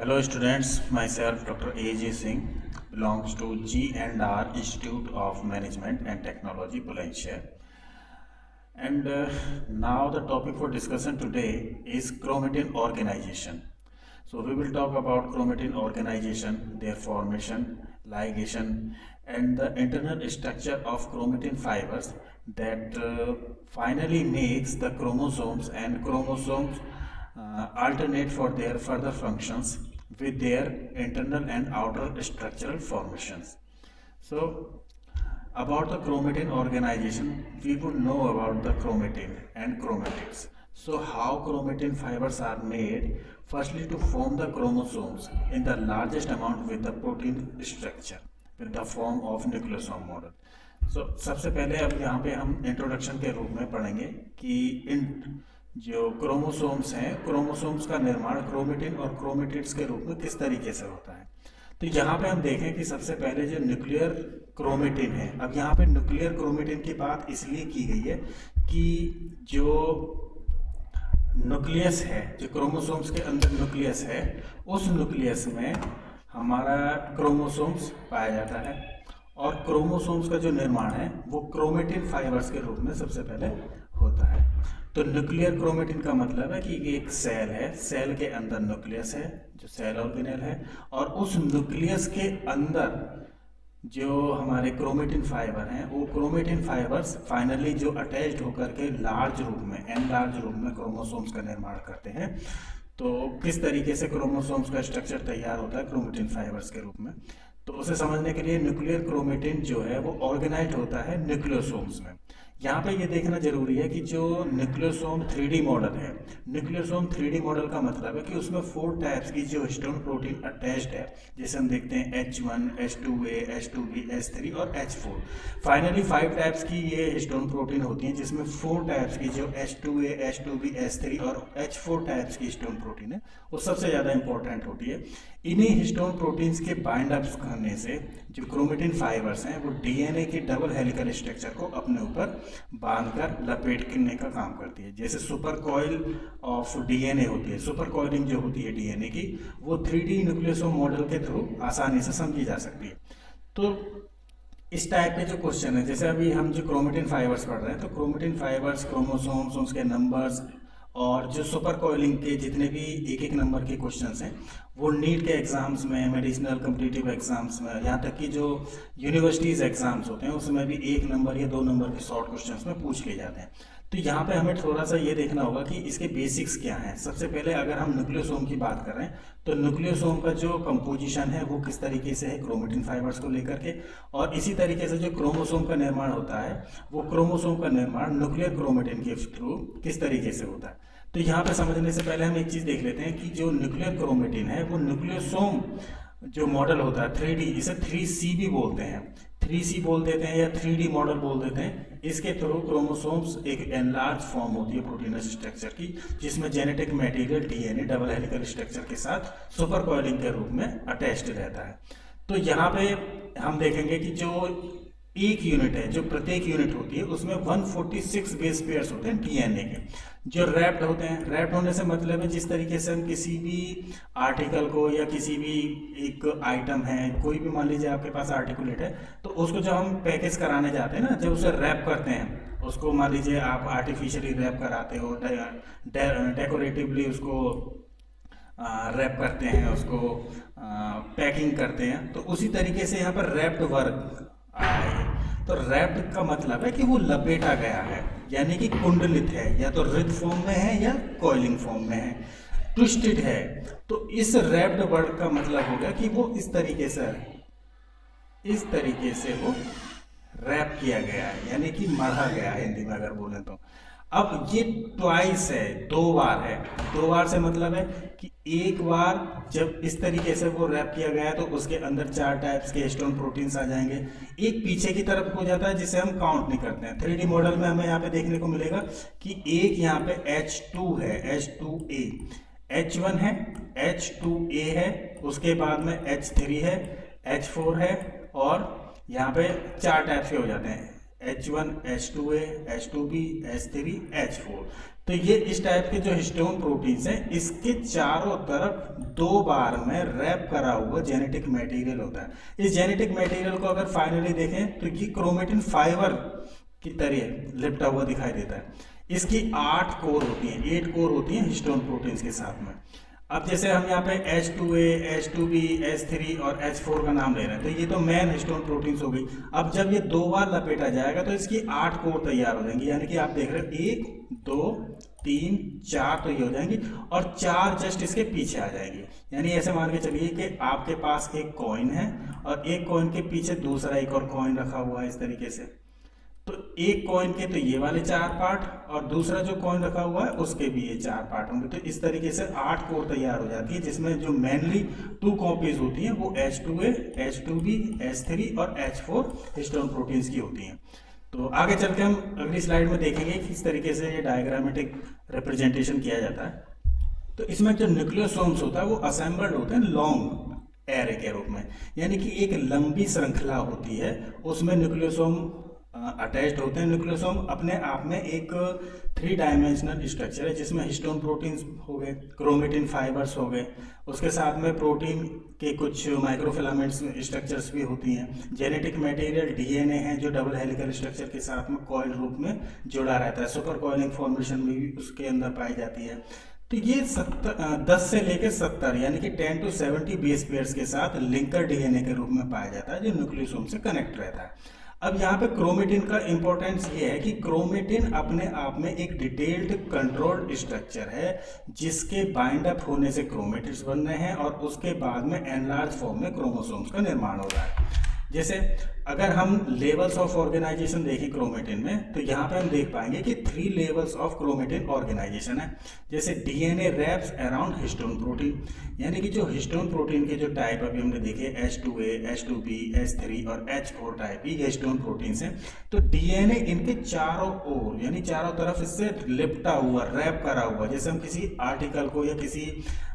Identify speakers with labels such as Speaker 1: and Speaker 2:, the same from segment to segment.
Speaker 1: Hello students, myself Dr. A.J. Singh belongs to G&R Institute of Management and Technology, Bulandshahr. And now the topic for discussion today is chromatin organization. So we will talk about chromatin organization, their formation, ligation, and the internal structure of chromatin fibers that finally makes the chromosomes, and chromosomes alternate for their further functions with their internal and outer structural formations. So about the chromatin organization, we would know about the chromatin and chromatids. So how chromatin fibers are made? Firstly, to form the chromosomes in the largest amount with the protein structure with the form of nucleosome model. So सबसे पहले अब यहाँ पे हम introduction के रूप में पढ़ेंगे कि इन जो क्रोमोसोम्स हैं, क्रोमोसोम्स का निर्माण क्रोमेटिन और क्रोमेटिड्स के रूप में किस तरीके से होता है। तो यहाँ पे हम देखें कि सबसे पहले जो न्यूक्लियर क्रोमेटिन है, अब यहाँ पे न्यूक्लियर क्रोमेटिन की बात इसलिए की गई है कि जो न्यूक्लियस है, जो क्रोमोसोम्स के अंदर न्यूक्लियस है, उस न्यूक्लियस में हमारा क्रोमोसोम्स पाया जाता है और क्रोमोसोम्स का जो निर्माण है वो क्रोमेटिन फाइबर्स के रूप में सबसे पहले होता है। तो न्यूक्लियर क्रोमेटिन का मतलब है कि एक सेल है, सेल के अंदर न्यूक्लियस है जो सेल ऑर्गेनेल है, और उस न्यूक्लियस के अंदर जो हमारे क्रोमेटिन फाइबर हैं वो क्रोमेटिन फाइबर्स फाइनली जो अटैच्ड होकर के लार्ज रूप में, एनलार्ज रूप में क्रोमोसोम्स का निर्माण करते हैं। तो किस तरीके से क्रोमोसोम्स का स्ट्रक्चर तैयार होता है क्रोमेटिन फाइबर्स के रूप में, तो उसे समझने के लिए न्यूक्लियर क्रोमेटिन जो है वो ऑर्गेनाइज्ड होता है न्यूक्लियोसोम्स में। यहाँ पे ये देखना जरूरी है कि जो न्यूक्लियोसोम 3D मॉडल है, न्यूक्लियोसोम 3D मॉडल का मतलब है कि उसमें 4 टाइप्स की जो हिस्टोन प्रोटीन अटैच्ड है, जैसे हम देखते हैं H1, H2A, H2B, H3 और H4। फाइनली 5 टाइप्स की ये हिस्टोन प्रोटीन होती हैं, जिसमें 4 टाइप्स की जो H2A, H2B, H3 और H4 टाइप्स की हिस्टोन प्रोटीन है वो सबसे ज़्यादा इंपॉर्टेंट होती है। इन्हीं हिस्टोन प्रोटीन्स के बाइंड अप करने से जो क्रोमेटिन फाइबर्स हैं वो डीएनए की डबल हेलिकल स्ट्रक्चर को अपने ऊपर बांधकर लपेटने का काम करती है। जैसे सुपर कॉइल ऑफ डीएनए होती है, सुपर कॉइलिंग जो होती है डीएनए की, वो 3D न्यूक्लियोसोम मॉडल के थ्रू आसानी से समझी जा सकती है। तो इस टाइप के जो क्वेश्चन है, जैसे अभी हम जो क्रोमेटिन फाइबर्स पढ़ रहे हैं, तो क्रोमेटिन फाइबर्स, क्रोमोसोम्स, उसके नंबर्स और जो सुपर कॉइलिंग के जितने भी एक नंबर के क्वेश्चंस हैं वो नीट के एग्जाम्स में, मेडिसिनल कॉम्पिटिटिव एग्जाम्स में, यहाँ तक कि जो यूनिवर्सिटीज़ एग्जाम्स होते हैं उसमें भी 1 नंबर या 2 नंबर के शॉर्ट क्वेश्चंस में पूछ लिए जाते हैं। तो यहाँ पे हमें थोड़ा सा ये देखना होगा कि इसके बेसिक्स क्या हैं। सबसे पहले अगर हम न्यूक्लियोसोम की बात कर रहे हैं तो न्यूक्लियोसोम का जो कंपोजिशन है वो किस तरीके से है क्रोमेटिन फाइबर्स को लेकर के, और इसी तरीके से जो क्रोमोसोम का निर्माण होता है वो क्रोमोसोम का निर्माण न्यूक्लियर क्रोमेटिन के थ्रू किस तरीके से होता है। तो यहाँ पे समझने से पहले हम एक चीज़ देख लेते हैं कि जो न्यूक्लियर क्रोमेटिन है वो न्यूक्लियोसोम जो मॉडल होता है 3D, इसे 3C भी बोलते हैं, 3C बोल देते हैं या 3D मॉडल बोल देते हैं। इसके थ्रू क्रोमोसोम्स एक एनलार्ज फॉर्म होती है प्रोटीनस स्ट्रक्चर की, जिसमें genetic material DNA double helical structure के साथ सुपर कॉइलिंग के रूप में अटैच्ड रहता है। तो यहाँ पे हम देखेंगे कि जो एक यूनिट है, जो प्रत्येक यूनिट होती है उसमें 146 बेस पेयर्स होते हैं डीएनए के, जो रैप्ड होते हैं। रैप्ड होने से मतलब है जिस तरीके से हम किसी भी आर्टिकल को या किसी भी एक आइटम है, कोई भी मान लीजिए आपके पास आर्टिकुलेट है, तो उसको जब हम पैकेज कराने जाते हैं ना, जब उसे रैप करते हैं, उसको मान लीजिए आप आर्टिफिशियली रैप कराते हो, डेकोरेटिवली उसको रैप करते हैं, उसको पैकिंग करते हैं, तो उसी तरीके से यहाँ पर रैप्ड वर्क आए। तो रैप्ड का मतलब है कि वो लपेटा गया है, यानी कि कुंडलित है, या तो रिद फॉर्म में है या कॉइलिंग फॉर्म में है, ट्विस्टेड है। तो इस रैप्ड वर्ड का मतलब हो गया कि वो इस तरीके से वो रैप किया गया है, यानी कि मढ़ा गया है हिंदी में अगर बोले तो। अब ये ट्वाइस है, 2 बार है। 2 बार से मतलब है कि एक बार जब इस तरीके से वो रैप किया गया है तो उसके अंदर 4 टाइप्स के हिस्टोन प्रोटीन्स आ जाएंगे। एक पीछे की तरफ हो जाता है जिसे हम काउंट नहीं करते हैं। 3D मॉडल में हमें यहाँ पे देखने को मिलेगा कि एक यहाँ पे H2 है, H2A, H1 है, H2A है, उसके बाद में H3 है, H4 है, और यहाँ पे 4 टाइप्स के हो जाते हैं, H1, H2A, H2B, H3, H4। तो ये इस टाइप के जो हिस्टोन प्रोटीन्स हैं इसके चारों तरफ 2 बार में रैप करा हुआ जेनेटिक मटेरियल होता है। इस जेनेटिक मटेरियल को अगर फाइनली देखें तो ये क्रोमेटिन फाइबर की तरह लिपटा हुआ दिखाई देता है। इसकी 8 कोर होती हैं, 8 कोर होती हैं हिस्टोन प्रोटीन्स के साथ में। अब जैसे हम यहाँ पे H2A, H2B, H3 और H4 का नाम ले रहे हैं, तो ये तो मेन हिस्टोन प्रोटीन्स हो गई। अब जब ये 2 बार लपेटा जाएगा तो इसकी 8 कोर तैयार हो जाएंगी, यानी कि आप देख रहे हो 1 2 3 4 तो ये हो जाएंगी और 4 जस्ट इसके पीछे आ जाएगी। यानी ऐसे मान के चलिए कि आपके पास एक कॉइन है और एक कॉइन के पीछे दूसरा एक और कॉइन रखा हुआ है इस तरीके से। तो एक कॉइन के तो ये वाले 4 पार्ट और दूसरा जो कॉइन रखा हुआ है उसके भी ये 4 पार्ट होंगे। तो इस तरीके से 8 कोर तैयार हो जाती है, जिसमें जो मेनली 2 कॉपीज होती हैं वो H2A, H2B, H3 और H4 हिस्टोन प्रोटीन्स की होती हैं। तो आगे चल के हम अगली स्लाइड में देखेंगे कि किस तरीके से ये डायग्रामेटिक रिप्रेजेंटेशन किया जाता है। तो इसमें जो न्यूक्लियोसोम्स होता है वो असेंबल्ड होते हैं लॉन्ग एरे के रूप में, यानी कि एक लंबी श्रृंखला होती है, उसमें न्यूक्लियोसोम अटैच्ड होते हैं। न्यूक्लियोसोम अपने आप में एक 3 डायमेंशनल स्ट्रक्चर है, जिसमें हिस्टोन प्रोटीन्स हो गए, क्रोमेटिन फाइबर्स हो गए, उसके साथ में प्रोटीन के कुछ माइक्रोफिलामेंट्स स्ट्रक्चर्स भी होती हैं। जेनेटिक मटेरियल डीएनए है जो डबल हेलिकल स्ट्रक्चर के साथ में कॉइल रूप में जुड़ा रहता है, सुपर कॉइलिंग फॉर्मेशन में भी उसके अंदर पाई जाती है। तो ये 10 से लेकर 70 यानी कि 10 to 70 बेस पेयर्स के साथ लिंकर डीएनए के रूप में पाया जाता है, जो न्यूक्लियोसोम से कनेक्ट रहता है। अब यहाँ पे क्रोमेटिन का इंपॉर्टेंस ये है कि क्रोमेटिन अपने आप में एक डिटेल्ड कंट्रोल्ड स्ट्रक्चर है, जिसके बाइंड अप होने से क्रोमेटिड्स बन रहे हैं और उसके बाद में एनलार्ज फॉर्म में क्रोमोसोम्स का निर्माण हो रहा है। जैसे अगर हम लेवल्स ऑफ ऑर्गेनाइजेशन देखें क्रोमेटिन में, तो यहाँ पे हम देख पाएंगे कि 3 लेवल्स ऑफ क्रोमेटिन ऑर्गेनाइजेशन है। जैसे DNA wraps around histone protein, यानी कि जो हिस्टोन प्रोटीन के जो टाइप अभी हमने देखे H2A, H2B, H3 और H4 टाइप, ये हिस्टोन प्रोटीन्स हैं। तो डीएनए इनके चारों ओर यानी चारों तरफ इससे लिपटा हुआ, रैप करा हुआ, जैसे हम किसी आर्टिकल को या किसी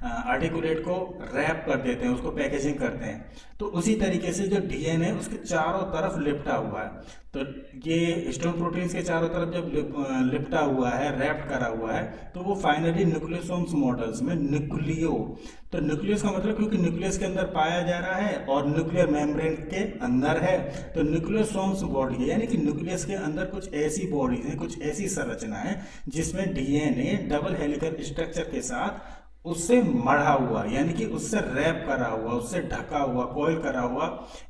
Speaker 1: आर्टिकुलेट को रैप कर देते हैं, उसको पैकेजिंग करते हैं, तो उसी तरीके से जो डीएनए उसके चारों तरफ लिपटा हुआ है। तो ये हिस्टोन प्रोटीन्स के चारों तरफ जब लिपटा हुआ है, रैप्ड करा हुआ है, तो वो फाइनली न्यूक्लियोसोम्स मॉडल्स में न्यूक्लियो, तो न्यूक्लियस का मतलब क्योंकि न्यूक्लियस के अंदर पाया जा रहा है और न्यूक्लियर मेम्ब्रेन के अंदर है, तो न्यूक्लियोसोम्स बॉडी है, यानी कि न्यूक्लियस के अंदर कुछ ऐसी बॉडीज हैं, कुछ ऐसी संरचना है जिसमें डीएनए डबल हेलिकल स्ट्रक्चर के साथ उससे मढ़ा हुआ, यानी कि उससे रैप करा हुआ, उससे ढका हुआ, कॉइल करा हुआ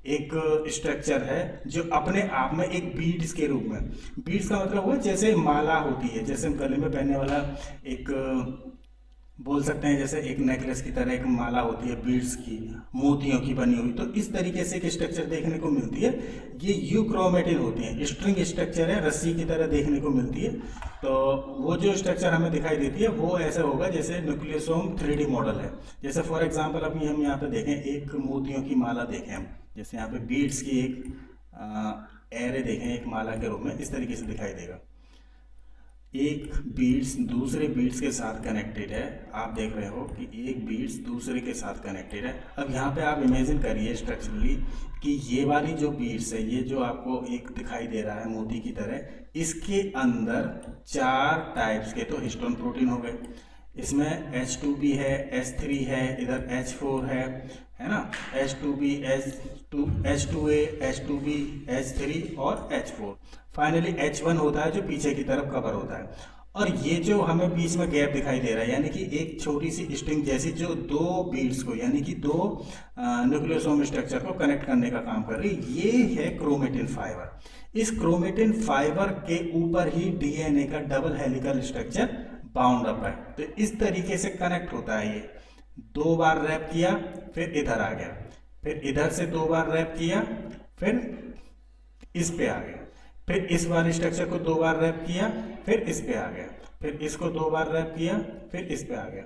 Speaker 1: एक स्ट्रक्चर है, जो अपने आप में एक बीड्स के रूप में, बीड्स का मतलब हुआ जैसे माला होती है, जैसे हम गले में पहनने वाला एक बोल सकते हैं, जैसे एक नेकलेस की तरह एक माला होती है बीड्स की, मोतियों की बनी हुई, तो इस तरीके से एक स्ट्रक्चर देखने को मिलती है। ये यूक्रोमेटिन होती है, स्ट्रिंग स्ट्रक्चर है, रस्सी की तरह देखने को मिलती है। तो वो जो स्ट्रक्चर हमें दिखाई देती है वो ऐसा होगा जैसे न्यूक्लियोसोम 3D मॉडल है। जैसे फॉर एग्जांपल अभी हम यहाँ पे देखें, एक मोतियों की माला देखें हम, जैसे यहाँ पे बीड्स की एक एरे देखें, एक माला के रूप में इस तरीके से दिखाई देगा। एक बीड्स दूसरे बीड्स के साथ कनेक्टेड है, आप देख रहे हो कि एक बीड्स दूसरे के साथ कनेक्टेड है। अब यहाँ पे आप इमेजिन करिए स्ट्रक्चरली कि ये वाली जो बीड्स है, ये जो आपको एक दिखाई दे रहा है मोती की तरह, इसके अंदर 4 टाइप्स के तो हिस्टोन प्रोटीन हो गए। इसमें H2B है, H3 है, इधर H4 है ना, H2B, H2A, H2B, H3 और H4। फाइनली H1 होता है जो पीछे की तरफ कवर होता है। और ये जो हमें बीच में गैप दिखाई दे रहा है, यानी कि एक छोटी सी स्ट्रिंग जैसी जो 2 बीड्स को, यानी कि 2 न्यूक्लियोसोम स्ट्रक्चर को कनेक्ट करने का काम कर रही है, ये है क्रोमेटिन फाइबर। इस क्रोमेटिन फाइबर के ऊपर ही डीएनए का double helical structure bound up है। तो इस तरीके से कनेक्ट होता है। ये 2 बार रैप किया, फिर इधर आ गया, फिर इधर से 2 बार रैप किया, फिर इस पे आ गया, फिर इस वाले स्ट्रक्चर को 2 बार रैप किया, फिर इस पे आ गया, फिर इसको 2 बार रैप किया, फिर इस पे आ गया।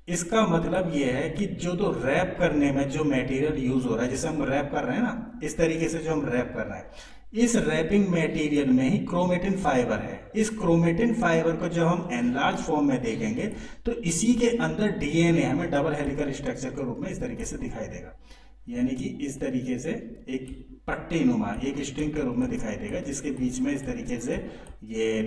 Speaker 1: इसका मतलब ये है कि जो तो रैप करने में जो मटेरियल यूज हो रहा है, जैसे हम रैप कर रहे हैं ना, इस तरीके से जो हम रैप कर रहे हैं, इस रैपिंग मटेरियल में ही क्रोमेटिन फाइबर है। इस क्रोमेटिन फाइबर को जब हम एनलार्ज फॉर्म में देखेंगे तो इसी के अंदर डीएनए हमें डबल हेलिकल स्ट्रक्चर के रूप में इस तरीके से दिखाई देगा, यानी कि इस तरीके से एक पट्टी नुमा एक स्ट्रिंग के रूप में दिखाई देगा, जिसके बीच में इस तरीके से ये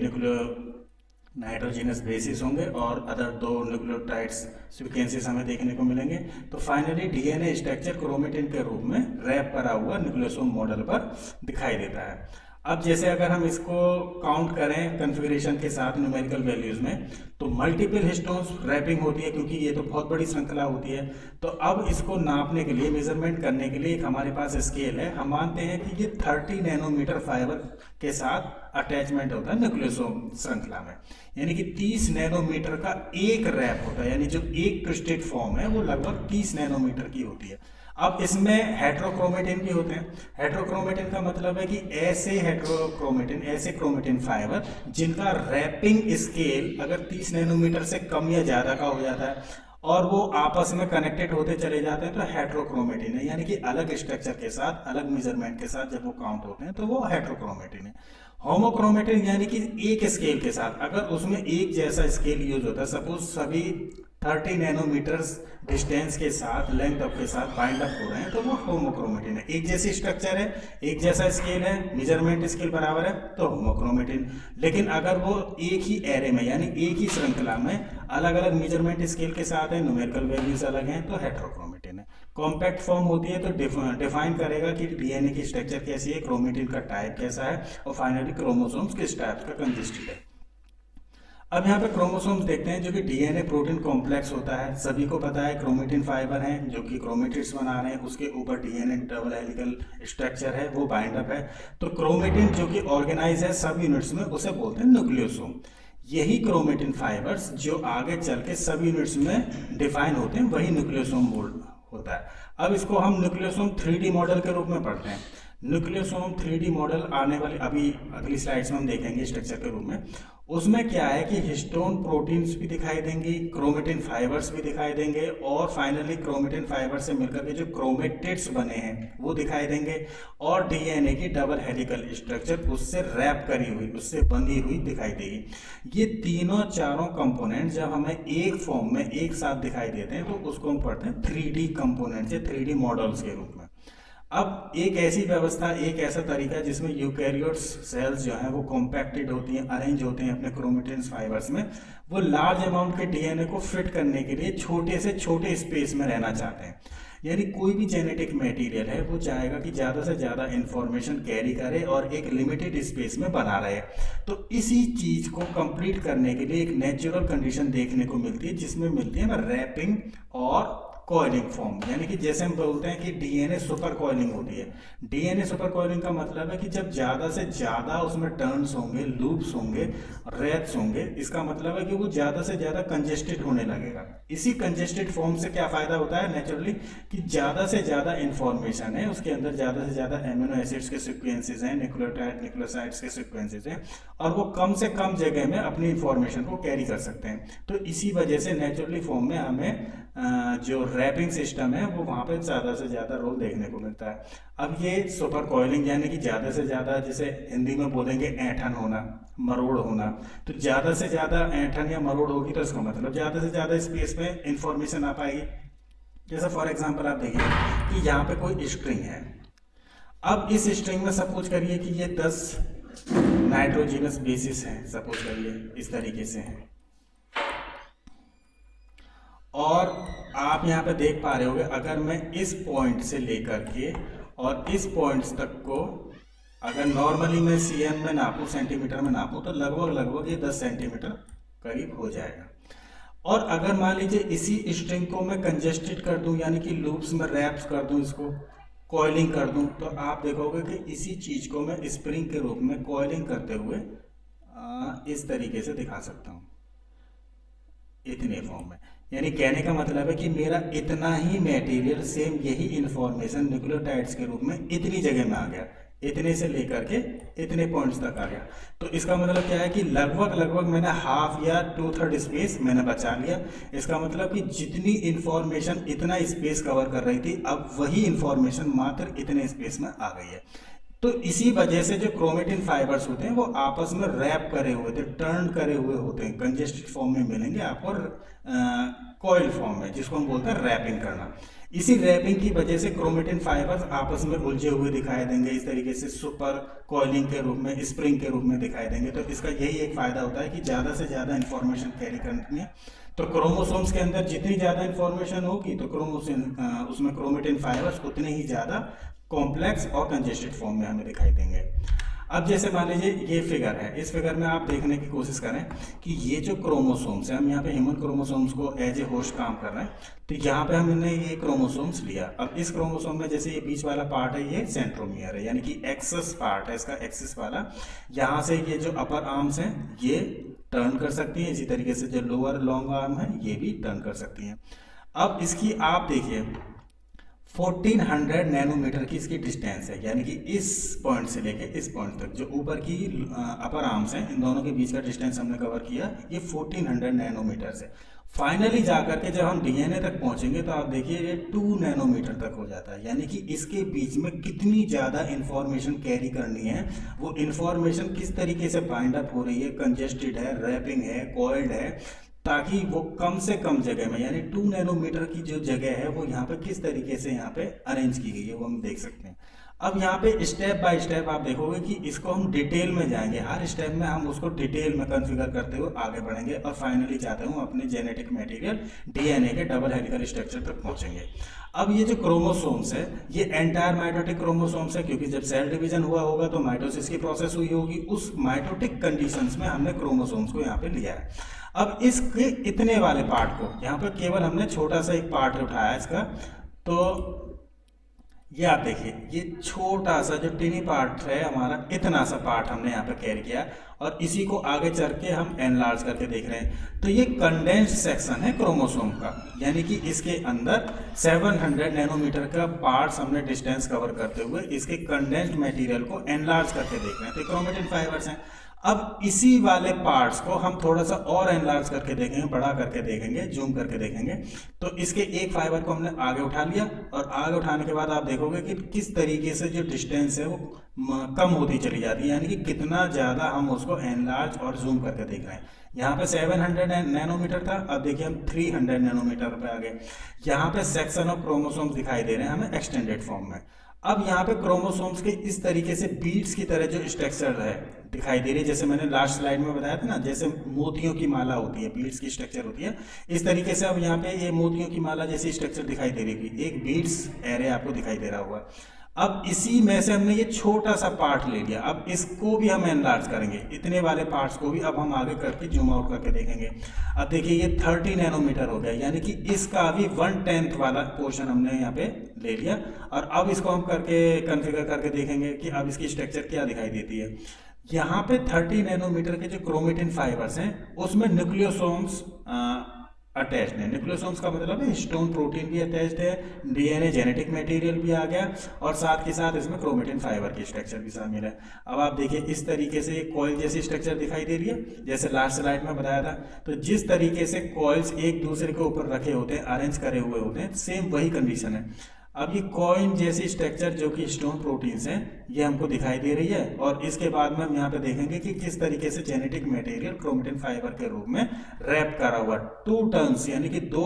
Speaker 1: नाइट्रोजिनस बेसिस होंगे और अदर 2 न्यूक्लियोटाइड्स सीक्वेंसेस हमें देखने को मिलेंगे। तो फाइनली डीएनए स्ट्रक्चर क्रोमेटिन के रूप में रैप करा हुआ न्यूक्लियोसोम मॉडल पर दिखाई देता है। अब जैसे अगर हम इसको काउंट करें कॉन्फ़िगरेशन के साथ न्यूमेरिकल वैल्यूज में, तो मल्टीपल हिस्टोन्स रैपिंग होती है, क्योंकि ये तो बहुत बड़ी श्रृंखला होती है। तो अब इसको नापने के लिए, मेजरमेंट करने के लिए एक हमारे पास स्केल है। हम मानते हैं कि ये 30 नैनोमीटर फाइबर के साथ अटैचमेंट होता है न्यूक्लियोसोम श्रृंखला में, यानी कि 30 नैनोमीटर का एक रैप होता है, यानी जो एक ट्विस्टेड फॉर्म है वो लगभग 30 नैनोमीटर की होती है। अब इसमें हेट्रोक्रोमेटिन भी होते हैं। हेट्रोक्रोमेटिन का मतलब है कि ऐसे क्रोमेटिन फाइबर जिनका रैपिंग स्केल अगर 30 नैनोमीटर से कम या ज़्यादा का हो जाता है और वो आपस में कनेक्टेड होते चले जाते हैं, तो हेट्रोक्रोमेटिन है, यानी कि अलग स्ट्रक्चर के साथ, अलग मेजरमेंट के साथ जब वो काउंट होते हैं तो वो हेट्रोक्रोमेटिन है। होमोक्रोमेटिन यानी कि एक स्केल के साथ, अगर उसमें एक जैसा स्केल यूज होता है, सपोज सभी 30 नैनोमीटर्स डिस्टेंस के साथ, लेंथ अप के साथ बाइंड अप हो रहे हैं, तो वो होमोक्रोमेटिन है। एक जैसी स्ट्रक्चर है, एक जैसा स्केल है, मेजरमेंट स्केल बराबर है, तो होमोक्रोमेटिन। लेकिन अगर वो एक ही एरे में, यानी एक ही श्रृंखला में अलग अलग मेजरमेंट स्केल के साथ है, न्यूमेरिकल वैल्यूज अलग हैं, तो हेट्रोक्रोमेटिन है। कॉम्पैक्ट फॉर्म होती है तो डिफाइन करेगा कि डीएनए की स्ट्रक्चर कैसी है, क्रोमेटिन का टाइप कैसा है, और फाइनली क्रोमोसोम्स किस टाइप का कंसिस्टेड है। अब यहाँ पे क्रोमोसोम्स देखते हैं, जो कि डीएनए प्रोटीन कॉम्प्लेक्स होता है। सभी को पता है क्रोमेटिन फाइबर हैं जो कि क्रोमेटिड्स बना रहे हैं, उसके ऊपर डीएनए डबल हेलिकल स्ट्रक्चर है, वो बाइंड अप है। तो क्रोमेटिन जो कि ऑर्गेनाइज है सब यूनिट्स में, उसे बोलते हैं न्यूक्लियोसोम। यही क्रोमेटिन फाइबर्स जो आगे चल के सब यूनिट्स में डिफाइन होते हैं, वही न्यूक्लियोसोम होता है। अब इसको हम न्यूक्लियोसोम 3D मॉडल के रूप में पढ़ते हैं। न्यूक्लियोसोम 3D मॉडल आने वाली अभी अगली स्लाइड्स में हम देखेंगे स्ट्रक्चर के रूप में। उसमें क्या है कि हिस्टोन प्रोटीन्स भी दिखाई देंगी, क्रोमेटिन फाइबर्स भी दिखाई देंगे, और फाइनली क्रोमेटिन फाइबर से मिलकर के जो क्रोमेटिड्स बने हैं वो दिखाई देंगे, और डीएनए की डबल हेलिकल स्ट्रक्चर उससे रैप करी हुई, उससे बंधी हुई दिखाई देगी। ये तीनों चारों कंपोनेंट जब हमें एक फॉर्म में एक साथ दिखाई देते हैं तो उसको हम पढ़ते हैं 3D कंपोनेंट्स या 3D मॉडल्स के रूप में। अब एक ऐसी व्यवस्था, एक ऐसा तरीका जिसमें यूकैरियोट्स सेल्स जो हैं वो कॉम्पैक्टेड होती हैं, अरेंज होते हैं अपने क्रोमेटिन फाइबर्स में, वो लार्ज अमाउंट के डीएनए को फिट करने के लिए छोटे से छोटे स्पेस में रहना चाहते हैं। यानी कोई भी जेनेटिक मटेरियल है वो चाहेगा कि ज़्यादा से ज़्यादा इंफॉर्मेशन कैरी करे और एक लिमिटेड स्पेस में बना रहे। तो इसी चीज़ को कंप्लीट करने के लिए एक नेचुरल कंडीशन देखने को मिलती है, जिसमें मिलती है रैपिंग और कॉइलिंग फॉर्म। यानी कि जैसे हम बोलते हैं कि डीएनए सुपर कॉइलिंग होती है। डीएनए सुपर कॉइलिंग का मतलब है कि जब ज़्यादा से ज़्यादा उसमें टर्न्स होंगे, लूप्स होंगे, रैप्स होंगे, इसका मतलब है कि वो ज़्यादा से ज़्यादा कंजेस्टेड होने लगेगा। इसी कंजेस्टेड फॉर्म से क्या फ़ायदा होता है नेचुरली, कि ज़्यादा से ज़्यादा इंफॉर्मेशन है, उसके अंदर ज़्यादा से ज़्यादा एमिनो एसिड्स के सीक्वेंसेस हैं, न्यूक्लियोटाइड न्यूक्लियोसाइड्स के सीक्वेंसेस हैं, और वो कम से कम जगह में अपनी इंफॉर्मेशन को कैरी कर सकते हैं। तो इसी वजह से नेचुरली फॉर्म में हमें जो रैपिंग सिस्टम है वो वहाँ पे ज़्यादा से ज़्यादा रोल देखने को मिलता है। अब ये सुपर कॉइलिंग यानी कि ज़्यादा से ज़्यादा, जैसे हिंदी में बोलेंगे ऐंठन होना, मरोड़ होना, तो ज़्यादा से ज़्यादा ऐंठन या मरोड़ होगी तो इसका मतलब ज़्यादा से ज़्यादा स्पेस में इंफॉर्मेशन आ पाएगी। जैसे फॉर एग्जांपल आप देखिए कि यहाँ पे कोई स्ट्रिंग है। अब इस स्ट्रिंग में सपोज करिए कि ये 10 नाइट्रोजिनस बेसिस हैं, सपोज करिए इस तरीके से हैं, और आप यहाँ पे देख पा रहे होगे अगर मैं इस पॉइंट से लेकर के और इस पॉइंट्स तक को अगर नॉर्मली मैं सीएम में नापूं, सेंटीमीटर में नापूं, तो लगभग ये 10 सेंटीमीटर करीब हो जाएगा। और अगर मान लीजिए इसी स्ट्रिंग को मैं कंजेस्टेड कर दूं, यानी कि लूप्स में रैप्स कर दूं, इसको कॉइलिंग कर दूं, तो आप देखोगे कि इसी चीज को मैं स्प्रिंग के रूप में कॉइलिंग करते हुए इस तरीके से दिखा सकता हूं, इतने फॉर्म में। यानी कहने का मतलब है कि मेरा इतना ही मटेरियल, सेम यही इंफॉर्मेशन न्यूक्लियोटाइड्स के रूप में इतनी जगह में आ गया, इतने से लेकर के इतने पॉइंट्स तक आ गया। तो इसका मतलब क्या है कि लगभग मैंने हाफ या 2/3 स्पेस मैंने बचा लिया। इसका मतलब कि जितनी इंफॉर्मेशन इतना स्पेस कवर कर रही थी, अब वही इंफॉर्मेशन मात्र इतने स्पेस में आ गई है। तो इसी वजह से जो क्रोमेटिन फाइबर्स होते हैं वो आपस में रैप करे हुए थे, टर्न करे हुए होते हैं, कंजेस्टेड फॉर्म में मिलेंगे आपको, कॉइल फॉर्म में, जिसको हम बोलते हैं रैपिंग करना। इसी रैपिंग की वजह से क्रोमेटिन फाइबर्स आपस में उलझे हुए दिखाई देंगे, इस तरीके से सुपर कॉइलिंग के रूप में, स्प्रिंग के रूप में दिखाई देंगे। तो इसका यही एक फायदा होता है कि ज़्यादा से ज़्यादा इंफॉर्मेशन कैरी करनी है। तो क्रोमोसोम्स के अंदर जितनी ज़्यादा इंफॉर्मेशन होगी तो उसमें क्रोमेटिन फाइबर्स उतने ही ज़्यादा कॉम्प्लेक्स और कंजेस्टेड फॉर्म में हमें दिखाई देंगे। अब जैसे मान लीजिए ये फिगर है, इस फिगर में आप देखने की कोशिश करें कि ये जो क्रोमोसोम्स है, हम यहाँ पे ह्यूमन क्रोमोसोम्स को एज ए होस्ट काम कर रहे हैं, तो यहाँ पे हमने ये क्रोमोसोम्स लिया। अब इस क्रोमोसोम में जैसे ये बीच वाला पार्ट है, ये सेंट्रोमियर है, यानी कि एक्सेस पार्ट है इसका, एक्सिस वाला। यहाँ से ये जो अपर आर्म्स हैं ये टर्न कर सकती हैं, इसी तरीके से जो लोअर लॉन्ग आर्म है ये भी टर्न कर सकती हैं। अब इसकी आप देखिए 1400 नैनोमीटर की इसकी डिस्टेंस है, यानी कि इस पॉइंट से लेके इस पॉइंट तक जो ऊपर की अपर आर्म्स हैं, इन दोनों के बीच का डिस्टेंस हमने कवर किया, ये 1400 नैनोमीटर से। फाइनली जाकर के जब हम डीएनए तक पहुंचेंगे तो आप देखिए ये 2 नैनोमीटर तक हो जाता है, यानी कि इसके बीच में कितनी ज़्यादा इंफॉर्मेशन कैरी करनी है, वो इंफॉर्मेशन किस तरीके से बाइंड अप हो रही है, कंजेस्टेड है, रैपिंग है, कॉइल्ड है, ताकि वो कम से कम जगह में, यानी 2 नैनोमीटर की जो जगह है वो यहाँ पे किस तरीके से यहाँ पे अरेंज की गई है वो हम देख सकते हैं। अब यहाँ पे स्टेप बाय स्टेप आप देखोगे कि इसको हम डिटेल में जाएंगे, हर स्टेप में हम उसको डिटेल में कॉन्फ़िगर करते हुए आगे बढ़ेंगे और फाइनली जाते हुए अपने जेनेटिक मटेरियल डीएनए के डबल हेलिकल स्ट्रक्चर तक पहुंचेंगे। अब ये जो क्रोमोसोम्स है ये एंटायर माइटोटिक क्रोमोसोम्स है, क्योंकि जब सेल डिवीजन हुआ होगा तो माइटोसिस की प्रोसेस हुई होगी, उस माइटोटिक कंडीशंस में हमने क्रोमोसोम्स को यहाँ पे लिया है। अब इसके इतने वाले पार्ट को यहाँ पर केवल हमने छोटा सा एक पार्ट उठाया इसका, तो ये आप देखिए ये छोटा सा जो टिनी पार्ट है हमारा, इतना सा पार्ट हमने यहाँ पे कैरी किया और इसी को आगे चल के हम एनलार्ज करके देख रहे हैं। तो ये कंडेंस्ड सेक्शन है क्रोमोसोम का, यानी कि इसके अंदर 700 नैनोमीटर का पार्ट्स हमने डिस्टेंस कवर करते हुए इसके कंडेंस्ड मटेरियल को एनलार्ज करके देख रहे हैं। तो क्रोमेटिन फाइबर्स हैं। अब इसी वाले पार्ट्स को हम थोड़ा सा और एनलार्ज करके देखेंगे, बड़ा करके देखेंगे, जूम करके देखेंगे। तो इसके एक फाइबर को हमने आगे उठा लिया और आगे उठाने के बाद आप देखोगे कि किस तरीके से जो डिस्टेंस है वो कम होती चली जाती है, यानी कि कितना ज़्यादा हम उसको एनलार्ज और जूम करके देख रहे हैं। यहाँ पे 700 नैनोमीटर था, अब देखिए हम 300 नैनोमीटर पे आ गए। यहाँ पे सेक्शन ऑफ क्रोमोसोम्स दिखाई दे रहे हैं हमें एक्सटेंडेड फॉर्म में। अब यहाँ पे क्रोमोसोम्स के इस तरीके से बीड्स की तरह जो स्ट्रक्चर है दिखाई दे रही है, जैसे मैंने लास्ट स्लाइड में बताया था ना, जैसे मोतियों की माला होती है, बीड्स की स्ट्रक्चर होती है, इस तरीके से अब यहाँ पे ये मोतियों की माला जैसी स्ट्रक्चर दिखाई दे रही थी, एक बीड्स एरे आपको दिखाई दे रहा होगा। अब इसी में से हमने ये छोटा सा पार्ट ले लिया, अब इसको भी हम एनलार्ज करेंगे, इतने वाले पार्ट्स को भी अब हम आगे करके जूम आउट करके देखेंगे। अब देखिए ये 30 नैनोमीटर हो गया, यानी कि इसका भी 1/10 वाला पोर्शन हमने यहाँ पे ले लिया और अब इसको हम करके कॉन्फ़िगर करके देखेंगे कि अब इसकी स्ट्रक्चर क्या दिखाई देती है। यहाँ पे 30 नैनोमीटर के जो क्रोमेटिन फाइबर्स हैं उसमें न्यूक्लियोसोम्स अटैच्ड है। न्यूक्लियोसोम्स का मतलब है हिस्टोन प्रोटीन भी अटैच्ड है, डीएनए जेनेटिक मटेरियल भी आ गया और साथ के साथ इसमें क्रोमेटिन फाइबर की स्ट्रक्चर भी शामिल है। अब आप देखिए इस तरीके से एक कॉइल जैसी स्ट्रक्चर दिखाई दे रही है, जैसे लास्ट स्लाइड में बताया था। तो जिस तरीके से कॉइल्स एक दूसरे के ऊपर रखे होते हैं, अरेंज करे हुए होते हैं, सेम वही कंडीशन है। अब ये कॉइन जैसी स्ट्रक्चर जो कि स्टोन प्रोटीन्स हैं ये हमको दिखाई दे रही है और इसके बाद में हम यहाँ पे देखेंगे कि किस तरीके से जेनेटिक मटेरियल क्रोमेटिन फाइबर के रूप में रैप करा हुआ 2 टर्न्स, यानी कि 2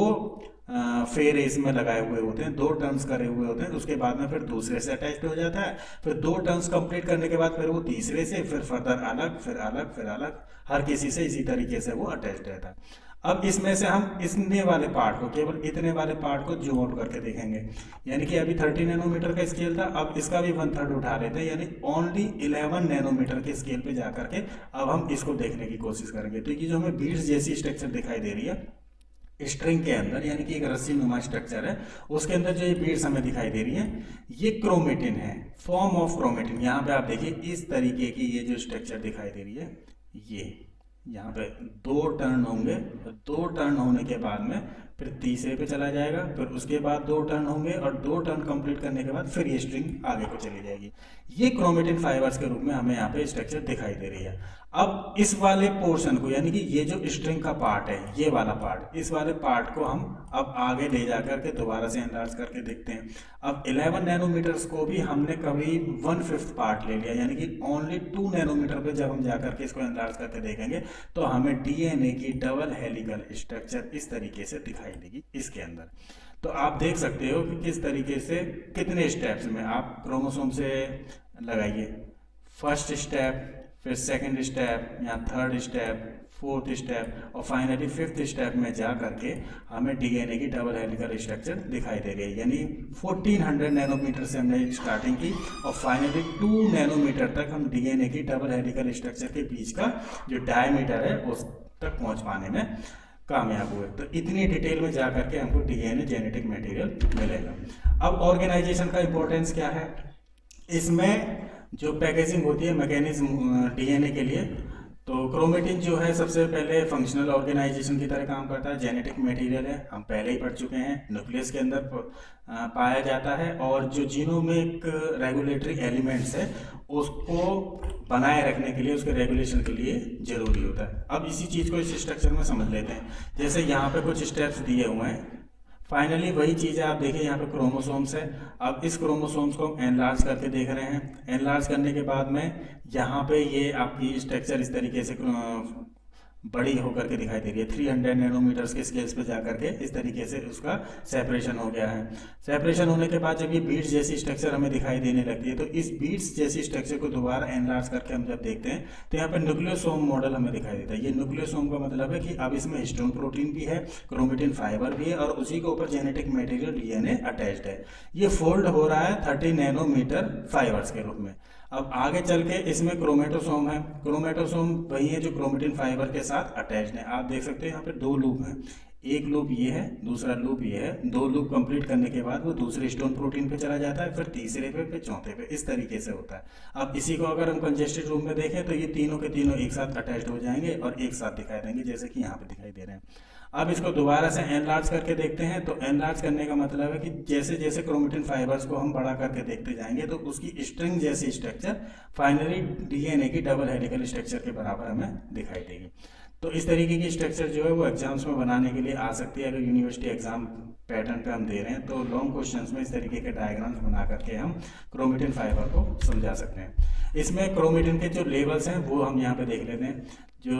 Speaker 1: फेर इसमें लगाए हुए होते हैं, 2 टर्न्स करे हुए होते हैं। उसके बाद में फिर दूसरे से अटैच हो जाता है, फिर 2 टर्न्स कंप्लीट करने के बाद फिर वो तीसरे से, फिर फर्दर अलग, फिर अलग, फिर अलग, हर किसी से इसी तरीके से वो अटैच रहता है। अब इसमें से हम इतने वाले पार्ट को, केवल इतने वाले पार्ट को जूम आउट करके देखेंगे, यानी कि अभी 30 नैनोमीटर का स्केल था, अब इसका भी 1/3 उठा लेते हैं, यानी ओनली 11 नैनोमीटर के स्केल पे जा करके अब हम इसको देखने की कोशिश करेंगे। तो ये जो हमें बीड्स जैसी स्ट्रक्चर दिखाई दे रही है स्ट्रिंग के अंदर, यानी कि एक रस्सी नुमा स्ट्रक्चर है, उसके अंदर जो ये बीड्स हमें दिखाई दे रही है ये क्रोमेटिन है, फॉर्म ऑफ क्रोमेटिन। यहाँ पे आप देखिए इस तरीके की ये जो स्ट्रक्चर दिखाई दे रही है, ये यहाँ पे 2 टर्न होंगे, 2 टर्न होने के बाद में फिर तीसरे पे चला जाएगा, फिर उसके बाद 2 टर्न होंगे और 2 टर्न कंप्लीट करने के बाद फिर ये स्ट्रिंग आगे को चली जाएगी। ये क्रोमेटिन फाइबर्स के रूप में हमें यहाँ पे स्ट्रक्चर दिखाई दे रही है। अब इस वाले पोर्शन को, यानी कि ये जो स्ट्रिंग का पार्ट है, ये वाला पार्ट, इस वाले पार्ट को हम अब आगे ले जा करके दोबारा से एनलार्ज करके देखते हैं। अब 11 नैनोमीटर्स को भी हमने कभी 1/5 पार्ट ले लिया, यानी कि ओनली 2 नैनोमीटर पे जब हम जा करके इसको एनलार्ज करके देखेंगे तो हमें डीएनए की डबल हेलिकल स्ट्रक्चर इस तरीके से दिखाई देगी इसके अंदर। तो आप देख सकते हो कि किस तरीके से कितने स्टेप्स में आप क्रोमोसोम से लगाइए, फर्स्ट स्टेप, फिर सेकंड स्टेप, या थर्ड स्टेप, फोर्थ स्टेप, और फाइनली फिफ्थ स्टेप में जा करके हमें डीएनए की डबल हेलिकल स्ट्रक्चर दिखाई दे रही है। यानी 1400 नैनोमीटर से हमने स्टार्टिंग की और फाइनली 2 नैनोमीटर तक हम डीएनए की डबल हेलिकल स्ट्रक्चर के बीच का जो डायमीटर है उस तक पहुंच पाने में कामयाब हुए। तो इतनी डिटेल में जा करके हमको डीएनए जेनेटिक मटेरियल मिलेगा। अब ऑर्गेनाइजेशन का इंपॉर्टेंस क्या है, इसमें जो पैकेजिंग होती है मैकेनिज्म डीएनए के लिए, तो क्रोमेटिन जो है सबसे पहले फंक्शनल ऑर्गेनाइजेशन की तरह काम करता है, जेनेटिक मटेरियल है, हम पहले ही पढ़ चुके हैं, न्यूक्लियस के अंदर पाया जाता है, और जो जीनोमिक रेगुलेटरी एलिमेंट्स है उसको बनाए रखने के लिए, उसके रेगुलेशन के लिए जरूरी होता है। अब इसी चीज़ को इस स्ट्रक्चर में समझ लेते हैं। जैसे यहाँ पे कुछ स्टेप्स दिए हुए हैं, फाइनली वही चीज़ है, आप देखिए यहाँ पे क्रोमोसोम्स है। अब इस क्रोमोसोम्स को हम एनलार्ज करके देख रहे हैं। एनलार्ज करने के बाद में यहाँ पे ये आपकी स्ट्रक्चर इस तरीके से बड़ी होकर के दिखाई दे रही है। 300 नैनोमीटर्स के स्केल्स पे जाकर के इस तरीके से उसका सेपरेशन हो गया है। सेपरेशन होने के बाद जब ये बीड्स जैसी स्ट्रक्चर हमें दिखाई देने लगती है, तो इस बीड्स जैसी स्ट्रक्चर को दोबारा एनलार्ज करके हम जब देखते हैं तो यहाँ पे न्यूक्लियोसोम मॉडल हमें दिखाई देता है। ये न्यूक्लियोसोम का मतलब है कि अब इसमें हिस्टोन प्रोटीन भी है, क्रोमेटिन फाइबर भी है, और उसी के ऊपर जेनेटिक मटेरियल डीएनए अटैच्ड है। ये फोल्ड हो रहा है 30 नैनोमीटर फाइबर्स के रूप में। अब आगे चल के इसमें क्रोमेटोसोम है। क्रोमेटोसोम वही है जो क्रोमेटिन फाइबर के साथ अटैच्ड है। आप देख सकते हो यहाँ पे 2 लूप हैं, एक लूप ये है, दूसरा लूप ये है। 2 लूप कंप्लीट करने के बाद वो दूसरे स्टोन प्रोटीन पे चला जाता है, फिर तीसरे पे, फिर चौथे पे, इस तरीके से होता है। अब इसी को अगर हम कंजेस्टेड रूम में देखें तो ये तीनों के तीनों एक साथ अटैच्ड हो जाएंगे और एक साथ दिखाई देंगे, जैसे कि यहाँ पे दिखाई दे रहे हैं। अब इसको दोबारा से एनलार्ज करके देखते हैं। तो एनलार्ज करने का मतलब है कि जैसे जैसे क्रोमेटिन फाइबर्स को हम बड़ा करके देखते जाएंगे तो उसकी स्ट्रिंग जैसी स्ट्रक्चर फाइनली डीएनए की डबल हेलिकल स्ट्रक्चर के बराबर हमें दिखाई देगी। तो इस तरीके की स्ट्रक्चर जो है वो एग्जाम्स में बनाने के लिए आ सकती है। अगर यूनिवर्सिटी एग्जाम पैटर्न पे हम दे रहे हैं तो लॉन्ग क्वेश्चंस में इस तरीके के डायग्राम्स बना करके हम क्रोमेटिन फाइबर को समझा सकते हैं। इसमें क्रोमेटिन के जो लेवल्स हैं वो हम यहाँ पे देख लेते हैं। जो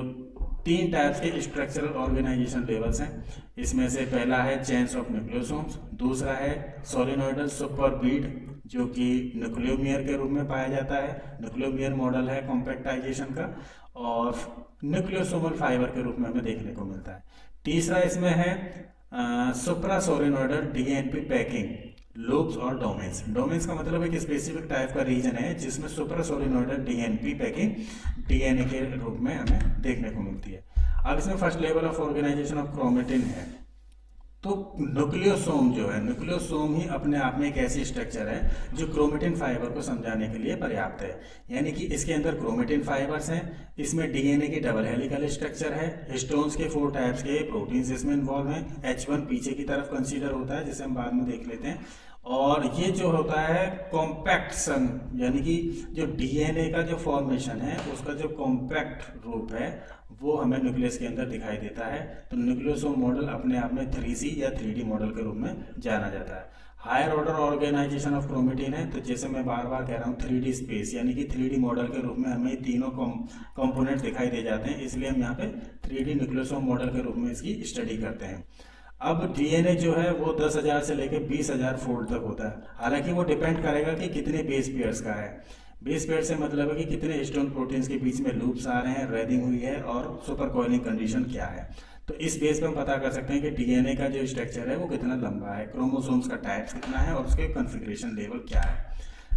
Speaker 1: 3 टाइप्स के स्ट्रक्चरल ऑर्गेनाइजेशन लेवल्स हैं, इसमें से पहला है चेन्स ऑफ न्यूक्लियोसोम्स, दूसरा है सोलिनॉइडल सुपरबीड जो कि न्यूक्लियोमियर के रूप में पाया जाता है। न्यूक्लियोमियर मॉडल है कॉम्पैक्टाइजेशन का, और न्यूक्लियोसोमल फाइबर के रूप में हमें देखने को मिलता है। तीसरा इसमें है सुप्रासोलिनॉइडल डीएनपी पैकिंग लूप्स और डोमेन्स। डोमेन्स का मतलब एक स्पेसिफिक टाइप का रीजन है जिसमें सुप्रासोलिनॉइडल डीएनपी पैकिंग डीएनए के रूप में हमें देखने को मिलती है। अब इसमें first level of organisation of chromatin है। तो न्यूक्लियोसोम जो है, न्यूक्लियोसोम ही अपने आप में एक ऐसी स्ट्रक्चर है जो क्रोमेटिन फाइबर को समझाने के लिए पर्याप्त है। यानी कि इसके अंदर क्रोमेटिन फाइबर्स हैं, इसमें डीएनए की डबल हेलिकल स्ट्रक्चर है, हिस्टोन्स के 4 टाइप्स के प्रोटीन्स इसमें इन्वॉल्व हैं, H1 पीछे की तरफ कंसीडर होता है जिसे हम बाद में देख लेते हैं। और ये जो होता है कॉम्पैक्शन, यानी कि जो डीएनए का जो फॉर्मेशन है उसका जो कॉम्पैक्ट रूप है वो हमें न्यूक्लियस के अंदर दिखाई देता है। तो न्यूक्लियोसोम मॉडल अपने आप में 3C या 3D मॉडल के रूप में जाना जाता है। Higher order organisation of chromatin है, तो जैसे मैं बार बार कह रहा हूँ 3D स्पेस, यानी कि 3D मॉडल के रूप में हमें तीनों कंपोनेंट दिखाई दे जाते हैं, इसलिए हम यहाँ पे 3D न्यूक्लियोसोम मॉडल के रूप में इसकी स्टडी करते हैं। अब डीएनए जो है वो 10,000 से लेकर 20,000 फोल्ड तक होता है। हालांकि वो डिपेंड करेगा कि कितने बेस पेयर्स का है। बेस पेयर से मतलब है कि कितने हिस्टोन प्रोटीन्स के बीच में लूप्स आ रहे हैं, रेडिंग हुई है और सुपर कॉइलिंग कंडीशन क्या है। तो इस बेस पे हम पता कर सकते हैं कि डीएनए का जो स्ट्रक्चर है वो कितना लंबा है, क्रोमोसोम्स का टाइप्स कितना है और उसके कॉन्फ़िगरेशन लेवल क्या है।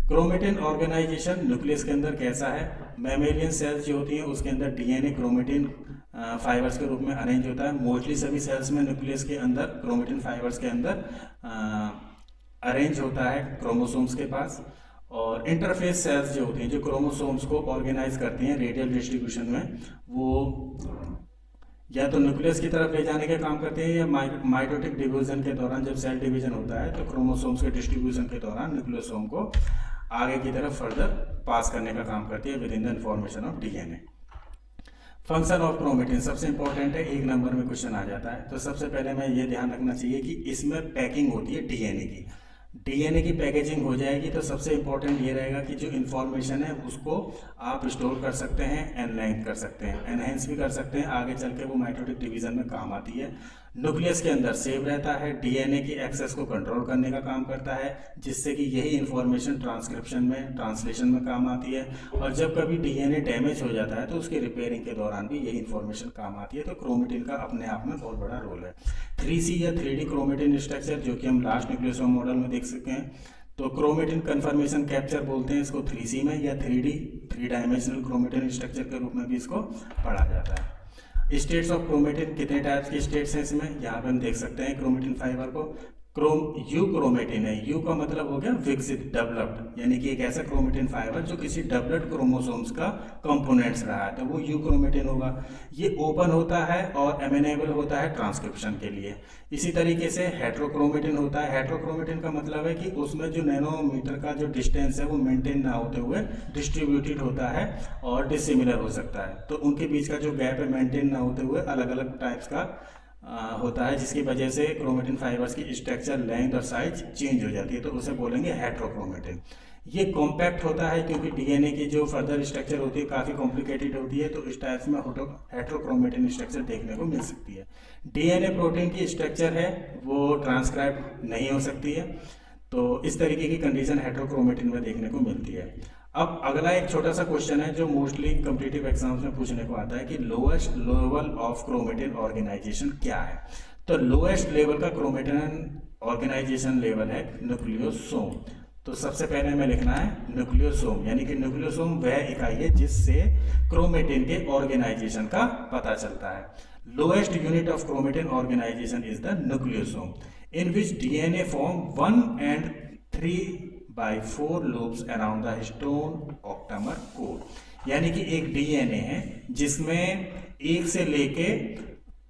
Speaker 1: क्रोमेटिन ऑर्गेनाइजेशन न्यूक्लियस के अंदर कैसा है। मैमेलियन सेल्स जो होती हैं उसके अंदर डीएनए क्रोमेटिन फाइबर्स के रूप में अरेंज होता है। मोस्टली सभी सेल्स में न्यूक्लियस के अंदर क्रोमेटिन फाइबर्स के अंदर अरेंज होता है क्रोमोसोम्स के पास। और इंटरफेस सेल्स जो होती हैं जो क्रोमोसोम्स को ऑर्गेनाइज करती हैं रेडियल डिस्ट्रीब्यूशन में, वो या तो न्यूक्लियस की तरफ ले जाने का काम करते हैं या माइटोटिक डिवीजन के दौरान जब सेल डिवीजन होता है तो क्रोमोसोम्स के डिस्ट्रीब्यूशन के दौरान न्यूक्लियोसोम को आगे की तरफ फर्दर पास करने का काम करती है with in the information of DNA. Function of chromatin सबसे इंपॉर्टेंट है, 1 नंबर में क्वेश्चन आ जाता है। तो सबसे पहले मैं ये ध्यान रखना चाहिए कि इसमें पैकिंग होती है डीएनए की। डीएनए की पैकेजिंग हो जाएगी तो सबसे इंपॉर्टेंट ये रहेगा कि जो इन्फॉर्मेशन है उसको आप स्टोर कर सकते हैं, एनलाइन कर सकते हैं, एनहेंस भी कर सकते हैं, आगे चल के वो माइटोटिक डिवीजन में काम आती है। न्यूक्लियस के अंदर सेव रहता है, डीएनए की एक्सेस को कंट्रोल करने का काम करता है, जिससे कि यही इन्फॉर्मेशन ट्रांसक्रिप्शन में, ट्रांसलेशन में काम आती है। और जब कभी डीएनए डैमेज हो जाता है तो उसकी रिपेयरिंग के दौरान भी यही इन्फॉर्मेशन काम आती है। तो क्रोमेटिन का अपने आप में बहुत बड़ा रोल है। 3C या 3D क्रोमेटिन स्ट्रक्चर, जो कि हम लास्ट न्यूक्लियोसोम मॉडल में देख सकते हैं। तो क्रोमेटिन कन्फर्मेशन कैप्चर बोलते हैं इसको 3C में, या 3D, 3 डायमेंशनल क्रोमेटिन स्ट्रक्चर के रूप में भी इसको पढ़ा जाता है। स्टेट्स ऑफ क्रोमेटिन, कितने टाइप्स की स्टेट्स हैं इसमें, यहाँ पे हम देख सकते हैं क्रोमेटिन फाइबर को। यू क्रोमेटिन है, यू का मतलब हो गया विकसित, डेवलप्ड, यानी कि एक ऐसा क्रोमेटिन फाइबर जो किसी डेवलप्ड क्रोमोसोम्स का कंपोनेंट्स रहा है, तो वो यू क्रोमेटिन होगा। ये ओपन होता है और एमेनेबल होता है ट्रांसक्रिप्शन के लिए। इसी तरीके से हेट्रोक्रोमेटिन होता है। हेट्रोक्रोमेटिन का मतलब है कि उसमें जो नैनोमीटर का जो डिस्टेंस है वो मेंटेन ना होते हुए डिस्ट्रीब्यूटेड होता है और डिसिमिलर हो सकता है। तो उनके बीच का जो गैप है मेंटेन ना होते हुए अलग अलग टाइप्स का होता है, जिसकी वजह से क्रोमेटिन फाइबर्स की स्ट्रक्चर, लेंथ और साइज चेंज हो जाती है, तो उसे बोलेंगे हेट्रोक्रोमेटिन। ये कॉम्पैक्ट होता है क्योंकि डीएनए की जो फर्दर स्ट्रक्चर होती है काफ़ी कॉम्प्लिकेटेड होती है, तो इस टाइप्स में हेट्रोक्रोमेटिन स्ट्रक्चर देखने को मिल सकती है। डीएनए प्रोटीन की स्ट्रक्चर है वो ट्रांसक्राइब नहीं हो सकती है, तो इस तरीके की कंडीशन हेट्रोक्रोमेटिन में देखने को मिलती है। अब अगला एक छोटा सा क्वेश्चन है जो मोस्टली कॉम्पिटिटिव एग्जाम्स में पूछने को आता है कि lowest level of chromatin organisation क्या है। तो लोएस्ट लेवल का क्रोमेटिन ऑर्गेनाइजेशन लेवल है न्यूक्लियोसोम। तो सबसे पहले हमें लिखना है न्यूक्लियोसोम, यानी कि न्यूक्लियोसोम वह इकाई है जिससे क्रोमेटिन के ऑर्गेनाइजेशन का पता चलता है। Lowest unit of chromatin organisation is the nucleosome, in which DNA form 1 and 3/4 loops around the histone octamer core, यानी कि एक डीएनए है जिसमें 1 से लेके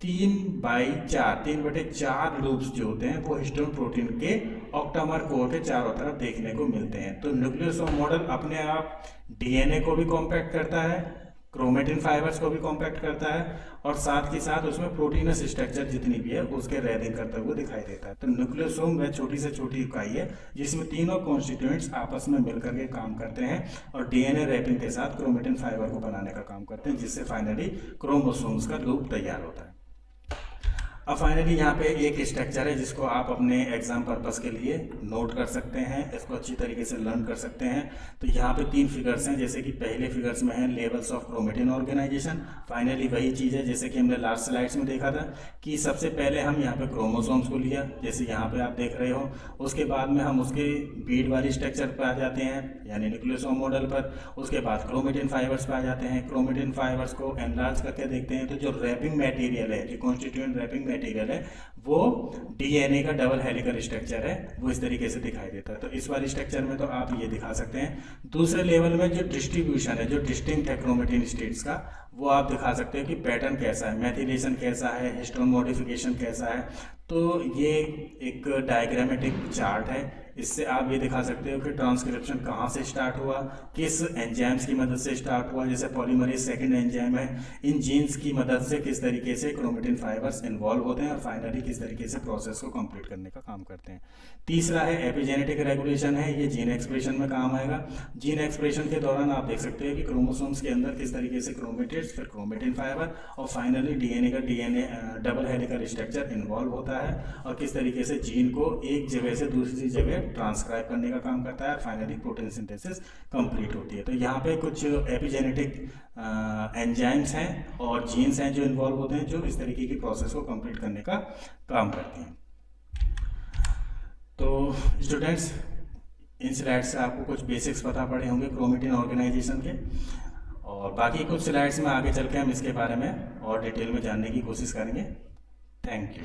Speaker 1: 3/4 लूप्स जो होते हैं वो हिस्टोन प्रोटीन के ऑक्टामर कोर के चारों तरफ देखने को मिलते हैं। तो न्यूक्लियोसोम मॉडल अपने आप डीएनए को भी कॉम्पैक्ट करता है, क्रोमेटिन फाइबर्स को भी कॉम्पैक्ट करता है, और साथ ही साथ उसमें प्रोटीनस स्ट्रक्चर जितनी भी है उसके रैपिंग करते हुए दिखाई देता है। तो न्यूक्लियोसोम वह छोटी से छोटी इकाई है जिसमें तीनों कॉन्स्टिट्यूएंट्स आपस में मिलकर के काम करते हैं और डीएनए रैपिंग के साथ क्रोमेटिन फाइबर को बनाने का काम करते हैं, जिससे फाइनली क्रोमोसोम्स का लूप तैयार होता है। अब फाइनली यहाँ पे एक स्ट्रक्चर है जिसको आप अपने एग्जाम पर्पस के लिए नोट कर सकते हैं, इसको अच्छी तरीके से लर्न कर सकते हैं। तो यहाँ पे 3 फिगर्स हैं, जैसे कि पहले फिगर्स में है levels of chromatin organisation. Finally वही चीज़ है जैसे कि हमने लास्ट स्लाइड्स में देखा था कि सबसे पहले हम यहाँ पे क्रोमोसोम्स को लिया, जैसे यहाँ पे आप देख रहे हो। उसके बाद में हम उसके बीड वाली स्ट्रक्चर पर आ जाते हैं, यानी न्यूक्लियोसोम मॉडल पर। उसके बाद क्रोमेटिन फाइबर्स पर आ जाते हैं। क्रोमेटिन फाइबर्स को एनलार्ज करके देखते हैं, तो जो रैपिंग मटेरियल है, जो कॉन्स्टिट्यूएंट रैपिंग मटेरियल है, वो डीएनए का डबल हेलिकल स्ट्रक्चर है, वो इस तरीके से दिखाई देता है। तो इस वाले स्ट्रक्चर में तो आप ये दिखा सकते हैं। दूसरे लेवल में जो डिस्ट्रीब्यूशन है, जो डिस्टिंक्ट है क्रोमेटिन स्टेट्स का, वो आप दिखा सकते हो कि पैटर्न कैसा है, मैथिलेशन कैसा है, हिस्टोन मॉडिफिकेशन कैसा है। तो ये एक डायग्रामेटिक चार्ट है, इससे आप ये दिखा सकते हो कि ट्रांसक्रिप्शन कहाँ से स्टार्ट हुआ, किस एंजाइम्स की मदद से स्टार्ट हुआ, जैसे पॉलीमरेज सेकंड एंजाइम है, इन जीन्स की मदद से किस तरीके से क्रोमेटिन फाइबर्स इन्वॉल्व होते हैं और फाइनली किस तरीके से प्रोसेस को कंप्लीट करने का काम करते हैं। तीसरा है एपिजेनेटिक रेगुलेशन है, ये जीन एक्सप्रेशन में काम आएगा। जीन एक्सप्रेशन के दौरान आप देख सकते हैं कि क्रोमोसोम्स के अंदर किस तरीके से क्रोमेटिड्स, फिर क्रोमेटिन फाइबर और फाइनली डीएनए का डबल हेलिकल स्ट्रक्चर इन्वॉल्व होता है और किस तरीके से जीन को एक जगह से दूसरी जगह ट्रांसक्राइब करने का काम करता है, फाइनली प्रोटीन सिंथेसिस कंप्लीट होती है। तो यहाँ पे कुछ एपिजेनेटिक एंजाइम्स हैं और जीन्स हैं जो इन्वॉल्व होते हैं, जो इस तरीके की प्रोसेस को कंप्लीट करने का काम करते हैं। तो स्टूडेंट्स, इन स्लाइड्स से आपको कुछ बेसिक्स पता पड़े होंगे क्रोमेटिन ऑर्गेनाइजेशन के, और बाकी कुछ स्लाइड्स में आगे चल के हम इसके बारे में और डिटेल में जानने की कोशिश करेंगे। Thank you.